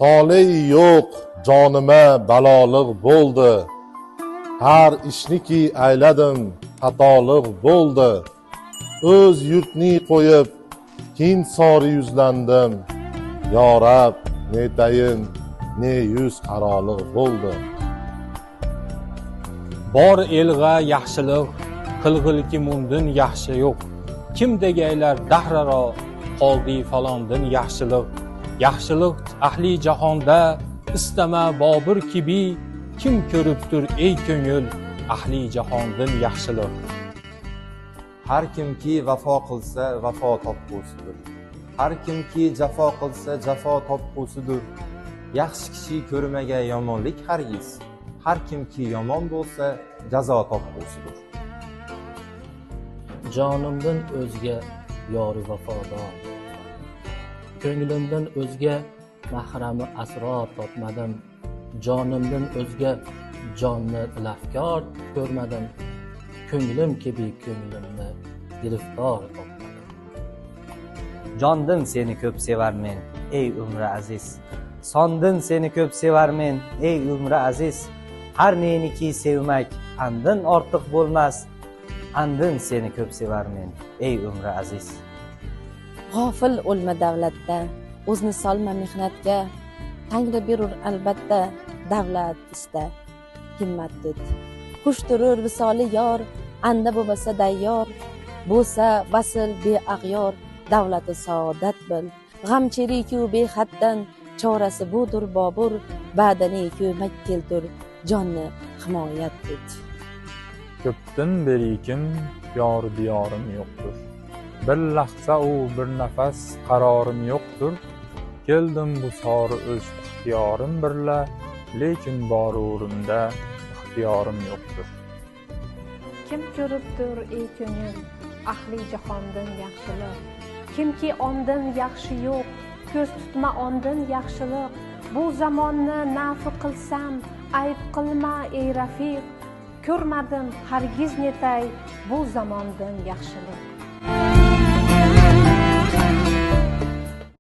Toley yo'q jonima baloliq bo'ldi. Har ishniki ayladim xatoliq bo'ldi. O'z yurtni qo'yib keng sori yuzlandim. Yo Rab, netayin ne yuz qaroliq bo'ldi. Bor elg'a yaxshilik, qilg'ilki mundin yaxshi yo'q. Kim degaylar dahraro, qoldi falondin yaxshilik. Yaxshilik ahli jahonda istama Bobur kibi, kim ko'ribdir ey ko'ngil ahli jahondin yaxshilik. Har kimki vafo qilsa vafo topqusidir. Har kimki jafo qilsa jafo topqusidir. Yaxshi kishi ko'rmaga yomonlik hargiz. Har kimki yomon bo'lsa jazo topqusidir. Jonimdan o'zga yori vafodor. Ko'nglimdan o'zga mahrami asror topmadim. Jonimdan o'zga jonni lafkor ko'rmadim. Ko'nglim kabi ko'nglimni giriftor topmadim. Jondan seni ko'p sevarmen, ey umri aziz. Sondin seni ko'p sevarmen, ey umri aziz. Har neniki sevmak andin ortiq bo'lmas. Andin seni ko'p sevarmen, ey umri aziz. G'ofil o'lma davlatda, o'zni solma mehnatga. Tangri berur albatta, davlat ista, himmat tut. Xush turur visoli yor, anda bo'lmasa dayyor. Bo'lsa vasl beag'yor, davlati saodat bil. G'amchiriku behaddan, chorasi budur Bobur. Badaniku makkiltur, jonni himoyat tut. Ko'pdan berikim yor diyorim yo'qdir. Bir lahza u bir nafas qarorim yo'qdir. Keldim bu sori o'z ixtiyorim birla, lekin borurimda ixtiyorim yo'qdir. Kim ko'ribdir ey ko'ngil ahli jahondan yaxshilik. Kimki ondan yaxshi yo'q, ko'z tutma ondan yaxshilik. Bu zamonni nafi qilsam, ayb qilma ey rafiq. Ko'rmadim hargiz netay bu zamondan yaxshilik.